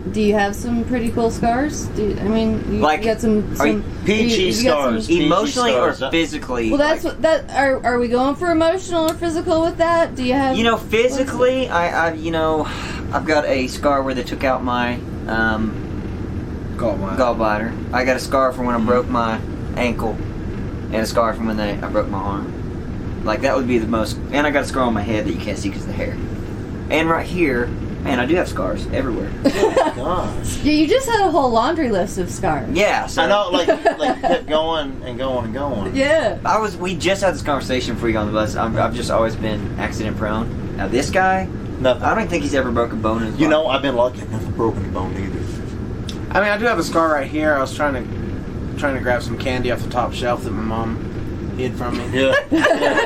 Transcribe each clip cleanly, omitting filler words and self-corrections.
Do you have some pretty cool scars? You Like, got some PG scars. PG emotionally or scars. physically? Well, that's like, what that are we going for emotional or physical with that? Do you have? Physically, I've got a scar where they took out my gallbladder. I got a scar from when I broke my ankle, and a scar from when I broke my arm. Like, that would be the most. And I got a scar on my head that you can't see because of the hair. And right here, man, I do have scars everywhere. Gosh. Yeah, you just had a whole laundry list of scars. Yeah, so I know, like kept going and going and going. Yeah. we just had this conversation before you got on the bus. I've just always been accident prone. Now this guy, Nothing. I don't even think he's ever broke a bone in his body. I've been lucky. I've never broken a bone either. I do have a scar right here. I was trying to grab some candy off the top shelf that my mom hid from me. Yeah.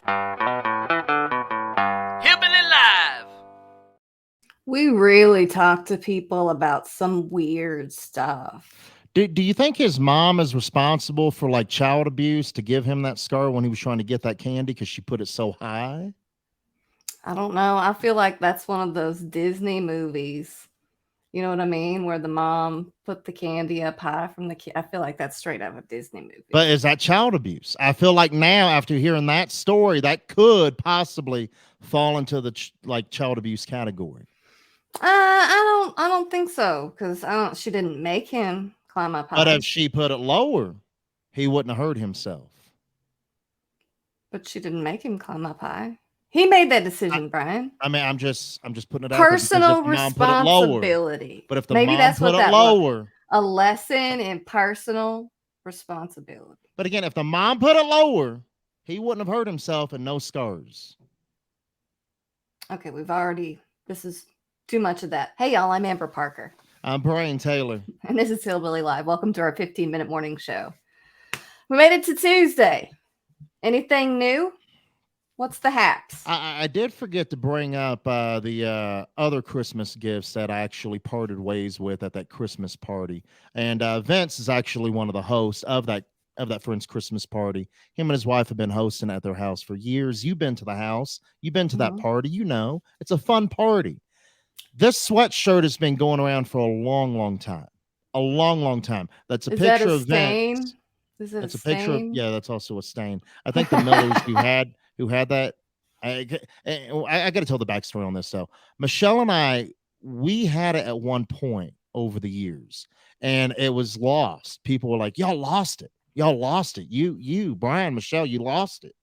We really talk to people about some weird stuff. Do you think his mom is responsible for like child abuse to give him that scar when he was trying to get that candy because she put it so high? I don't know. I feel like that's one of those Disney movies. You know what I mean? Where the mom put the candy up high from the kid. I feel like that's straight out of a Disney movie. But is that child abuse? I feel like now, after hearing that story, that could possibly fall into the child abuse category. I don't think so, because she didn't make him climb up high. But if she put it lower, he wouldn't have hurt himself. But she didn't make him climb up high. He made that decision, Brian. I'm just putting it out. Personal responsibility. But if the Maybe mom that's put what it that lower, a lesson in personal responsibility. but again, if the mom put it lower, he wouldn't have hurt himself and no scars. Okay, this is too much of that. Hey, y'all, I'm Amber Parker. I'm Brian Taylor. And this is Hillbilly Live. Welcome to our 15-minute morning show. We made it to Tuesday. Anything new? What's the haps? I did forget to bring up the other Christmas gifts that I actually parted ways with at that Christmas party. And Vince is actually one of the hosts of that friend's Christmas party. Him and his wife have been hosting at their house for years. You've been to the house. You've been to that party. It's a fun party. This sweatshirt has been going around for a long, long time. A long, long time. That's a picture of Vince. Is it that's a picture stain? of, yeah, that's also a stain. I think the Millers who had that. I got to tell the backstory on this. So Michelle and I, we had it at one point over the years, and it was lost. People were like, "Y'all lost it. Y'all lost it. You, Brian, Michelle, you lost it."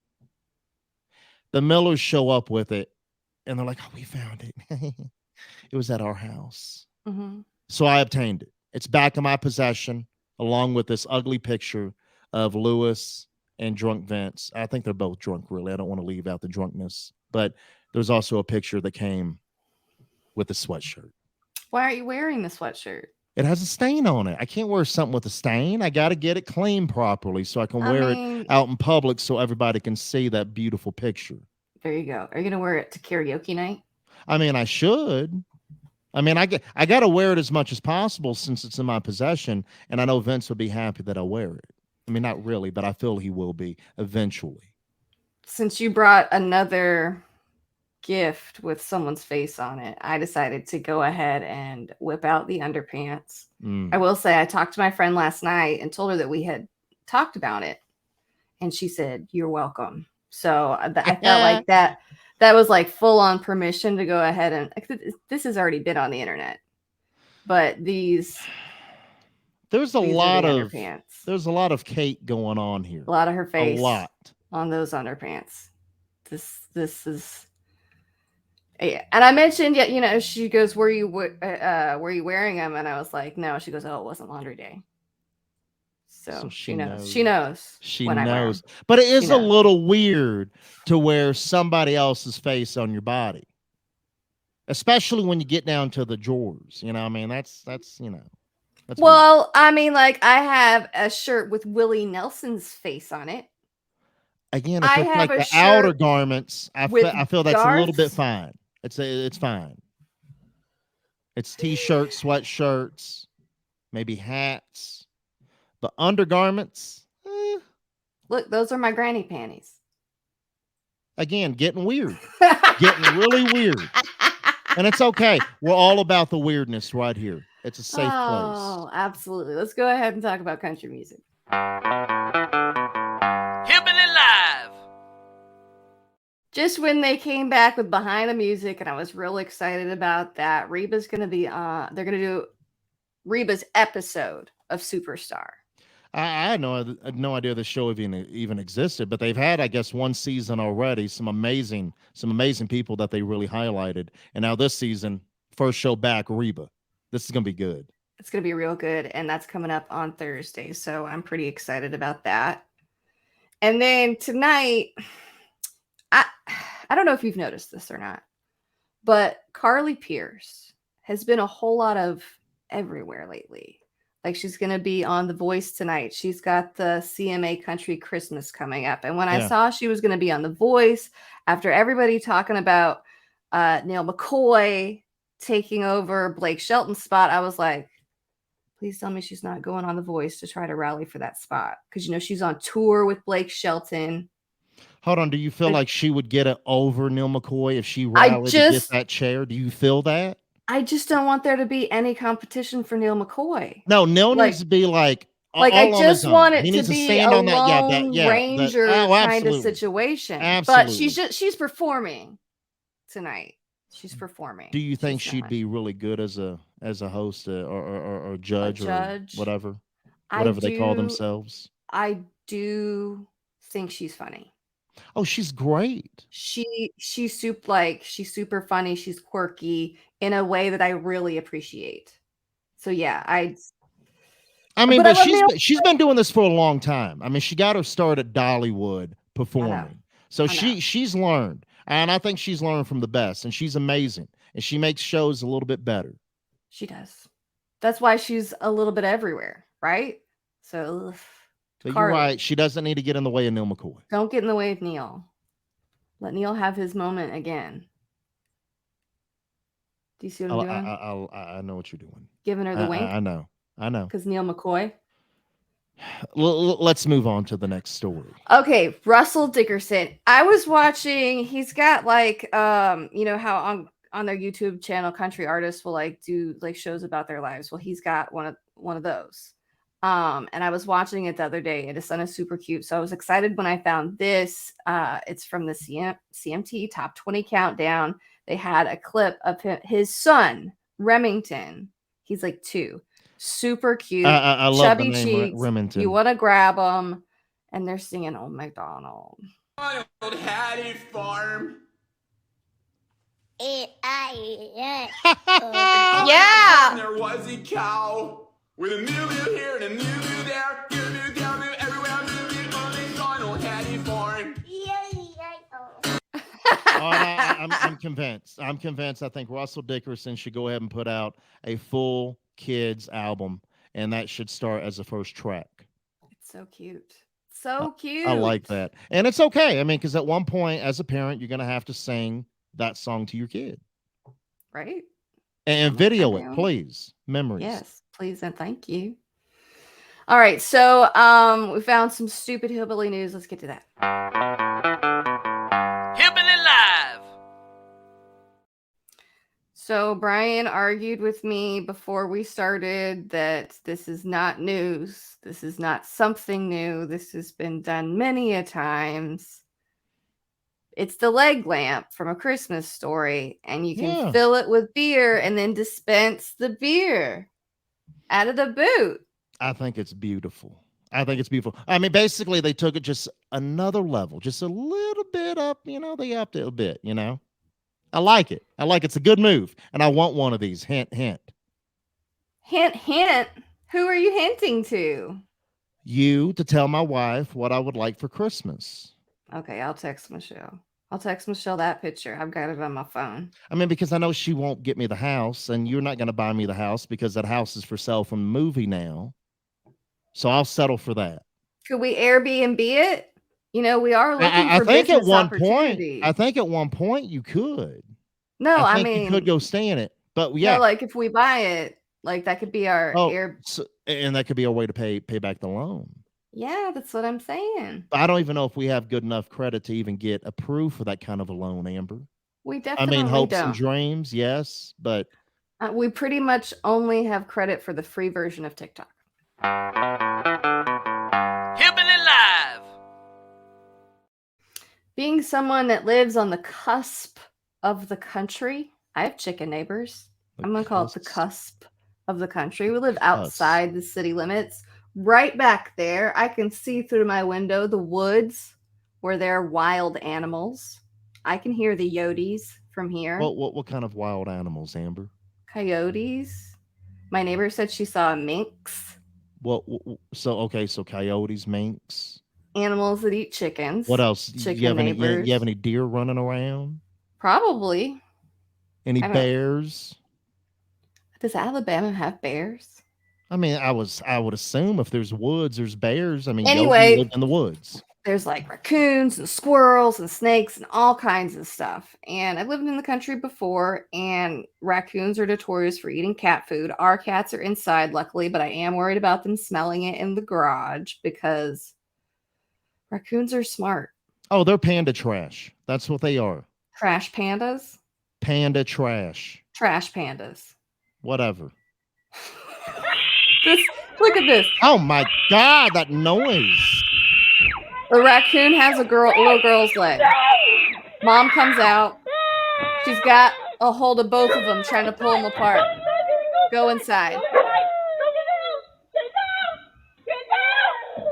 The Millers show up with it, and they're like, "Oh, we found it. It was at our house." Mm-hmm. So I obtained it. It's back in my possession, along with this ugly picture of Lewis and drunk Vince. I think they're both drunk, really. I don't want to leave out the drunkenness. But there's also a picture that came with the sweatshirt. Why aren't you wearing the sweatshirt? It has a stain on it. I can't wear something with a stain. I got to get it cleaned properly so I can wear it out in public so everybody can see that beautiful picture. There you go. Are you going to wear it to karaoke night? I should. I got to wear it as much as possible since it's in my possession, and I know Vince would be happy that I wear it. Not really, but I feel he will be eventually. Since you brought another gift with someone's face on it, I decided to go ahead and whip out the underpants. I will say I talked to my friend last night and told her that we had talked about it, and she said, "You're welcome." So I felt like that was like full on permission to go ahead, and this has already been on the internet, but there's a lot of Kate going on here. A lot of her face. A lot on those underpants. This is. Yeah. And I mentioned, she goes, were you wearing them? And I was like, no. She goes, oh, it wasn't laundry day. So she knows. She knows. She knows. But it is a little weird to wear somebody else's face on your body, especially when you get down to the drawers. That's well, weird. I have a shirt with Willie Nelson's face on it. Again, I like the outer garments. I feel that's a little bit fine. It's fine. It's t-shirts, sweatshirts, maybe hats. But undergarments, look, those are my granny panties. Again, getting weird. Getting really weird. And it's okay. We're all about the weirdness right here. It's a safe Oh, absolutely. Let's go ahead and talk about country music. Hillbilly Live. Just when they came back with Behind the Music, and I was real excited about that. Reba's going to be on. They're going to do Reba's episode of Superstar. I had no idea the show even existed, but they've had, I guess, one season already. Some amazing people that they really highlighted, and now this season, first show back, Reba. This is gonna be good. It's gonna be real good, and that's coming up on Thursday, so I'm pretty excited about that. And then tonight, I don't know if you've noticed this or not, but Carly Pearce has been a whole lot of everywhere lately. Like, she's going to be on The Voice tonight. She's got the CMA Country Christmas coming up. And when I saw she was going to be on The Voice, after everybody talking about Neil McCoy taking over Blake Shelton's spot, I was like, please tell me she's not going on The Voice to try to rally for that spot. Because, she's on tour with Blake Shelton. Hold on. Do you feel like she would get it over Neil McCoy if she rallied to get that chair? Do you feel that? I just don't want there to be any competition for Neil McCoy. No, Neil needs to be like I just want it to be a Lone Ranger kind of situation. Absolutely. But she's performing tonight. She's performing. Do you think she'd be really good as a host or judge or whatever they call themselves? I do think she's funny. Oh, she's great. She's super funny. She's quirky in a way that I really appreciate. So yeah, but she's been doing this for a long time. I mean, she got her start at Dollywood performing. So she's learned. And I think she's learned from the best, and she's amazing. And she makes shows a little bit better. She does. That's why she's a little bit everywhere, right? So you're right. She doesn't need to get in the way of Neil McCoy. Don't get in the way of Neil. Let Neil have his moment again. Do you see what I'm doing? I know what you're doing. Giving her the wink? I know. Because Neil McCoy? Let's move on to the next story. Okay, Russell Dickerson. I was watching, he's got how on their YouTube channel, country artists will do shows about their lives. Well, he's got one of those. And I was watching it the other day, and his son is super cute. So I was excited when I found this. It's from the CMT Top 20 Countdown. They had a clip of his son, Remington. He's 2. Super cute. I love chubby the name cheeks. Remington. You want to grab him. And they're singing Old MacDonald. Old Hattie Farm. Yeah. There was a cow with a moo here and a moo there. Moo down, moo everywhere. Moo on Old Hattie Farm. I'm convinced. I think Russell Dickerson should go ahead and put out a full kids album, and that should start as the first track. It's so cute. So cute. I like that. And it's okay. I mean, because at one point, as a parent, you're going to have to sing that song to your kid. Right. And video it, please. Memories. Yes, please and thank you. All right. So we found some stupid hillbilly news. Let's get to that. Hillbilly Live. So Brian argued with me before we started that this is not news. This is not something new. This has been done many a times. It's the leg lamp from A Christmas Story, and you can fill it with beer and then dispense the beer out of the boot. I think it's beautiful. I mean, basically, they took it just another level, just a little bit up. They upped it a bit. I like it. It's a good move, and I want one of these. Hint, hint. Hint, hint. Who are you hinting to? You to tell my wife what I would like for Christmas. Okay, I'll text Michelle. That picture. I've got it on my phone. I mean, because I know she won't get me the house, and you're not going to buy me the house because that house is for sale from the movie now. So I'll settle for that. Could we Airbnb it? We are looking for think business at one opportunities. point. I think at one point you could. No, I mean you could go stay in it, but yeah. No, if we buy it, that could be our and that could be our way to pay back the loan. Yeah, that's what I'm saying. I don't even know if we have good enough credit to even get approved for that kind of a loan, Amber. We definitely hopes don't. and dreams, yes, but We pretty much only have credit for the free version of TikTok. Hillbilly Live. Being someone that lives on the cusp of the country, I have chicken neighbors. I'm going to call it the cusp of the country. We live outside the city limits. Right back there, I can see through my window the woods where there are wild animals. I can hear the yotes from here. What kind of wild animals, Amber? Coyotes. My neighbor said she saw a minx. So coyotes, minks. Animals that eat chickens. What else? Chicken You have neighbors. any deer running around? Probably. Any bears? Does Alabama have bears? I mean, I would assume if there's woods, there's bears. I mean, anyway, Yogi lived in the woods. There's like raccoons and squirrels and snakes and all kinds of stuff. And I've lived in the country before, and raccoons are notorious for eating cat food. Our cats are inside, luckily, but I am worried about them smelling it in the garage because raccoons are smart. Oh, they're panda trash. That's what they are. Trash pandas? Panda trash. Trash pandas. Whatever. Look at this. Oh my God, that noise. The raccoon has a little girl's leg. Mom comes out. She's got a hold of both of them, trying to pull them apart. Go inside.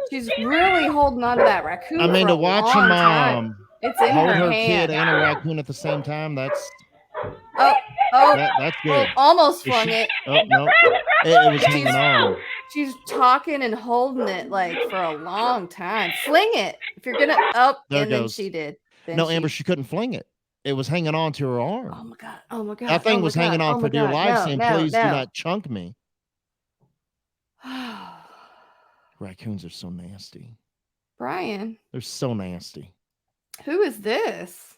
She's really holding on to that raccoon. I mean, for to a watch long a time. mom It's in hold her her hand. kid and a raccoon at the same time, that's That's good. Almost flung it. Oh no, it was hanging on. She's talking and holding it like for a long time. Fling it if you're gonna There and it then goes. she did. Then No, Amber, she couldn't fling it. It was hanging on to her arm. Oh my god! Oh my god! That thing oh was my hanging god, on oh for my dear god. life, No, saying, no, "Please no. do not chunk me." Raccoons are so nasty. Brian, They're so nasty. who is this?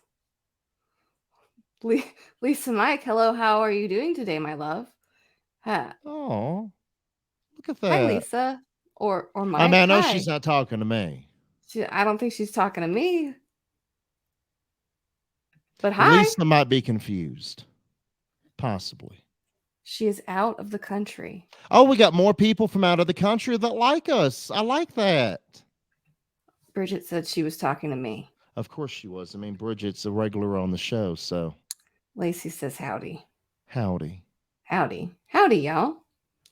Lisa Mike, hello. How are you doing today, my love? Oh, look at that. Hi, Lisa. Or Mike. I mean, I know Hi. she's not talking to me. I don't think she's talking to me. But hi. Lisa might be confused. Possibly. She is out of the country. Oh, we got more people from out of the country that like us. I like that. Bridget said she was talking to me. Of course she was. I mean, Bridget's a regular on the show, so. Lacey says howdy. Howdy. Howdy. Howdy, y'all.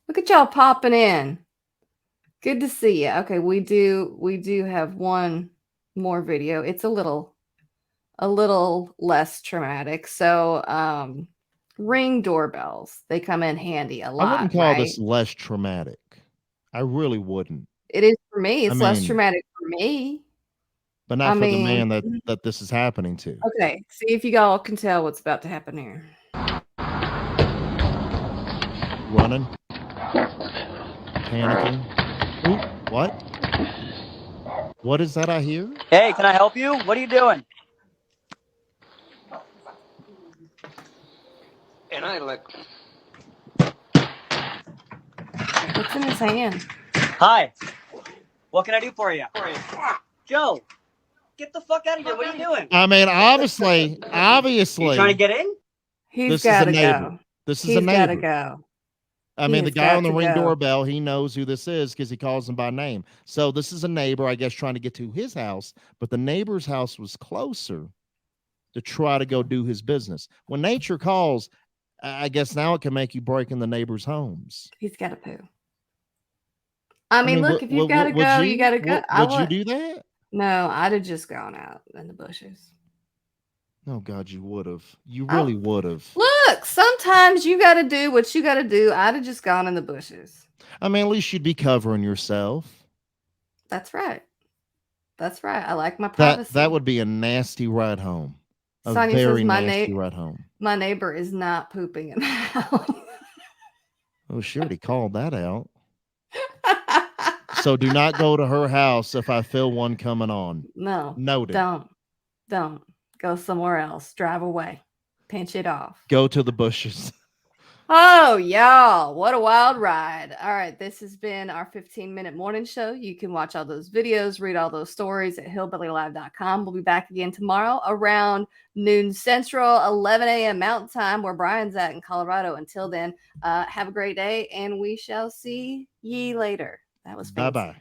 Look at y'all popping in. Good to see you. Okay, we do have one more video. It's a little less traumatic. So Ring doorbells. They come in handy a lot. I wouldn't call right? this less traumatic. I really wouldn't. It is for me. It's less mean, traumatic for me. But not for the man that this is happening to. Okay, see if you all can tell what's about to happen here. Running. Panicking. Ooh, what? What is that I hear? Hey, can I help you? What are you doing? And I like. What's in his hand? Hi. What can I do for you? Joe, get the fuck out of here. What are you doing? I mean, obviously. You trying to get in? He's got to neighbor. go. This is He's a neighbor. got to go. I mean, the has guy got on the to Ring go. doorbell, he knows who this is because he calls him by name. So this is a neighbor, I guess, trying to get to his house, but the neighbor's house was closer to try to go do his business. When nature calls, I guess now it can make you break in the neighbor's homes. He's got to poo. I mean, look, if you've got to go, you got to go. Would you do that? No, I'd have just gone out in the bushes. Oh, God, you would have. You really would have. Look, sometimes you got to do what you got to do. I'd have just gone in the bushes. I mean, at least you'd be covering yourself. That's right. That's right. I like my privacy. That would be a nasty ride home. A Sonia very says nasty ride home. My neighbor is not pooping in the house. Oh, she already called that out. So do not go to her house if I feel one coming on. No. Noted. Don't. Go somewhere else. Drive away. Pinch it off. Go to the bushes. Oh, y'all, what a wild ride. All right, this has been our 15-minute morning show. You can watch all those videos, read all those stories at hillbillylive.com. We'll be back again tomorrow around noon Central, 11 a.m. Mountain Time, where Brian's at in Colorado. Until then, have a great day, and we shall see ye later. That was fancy. Bye-bye.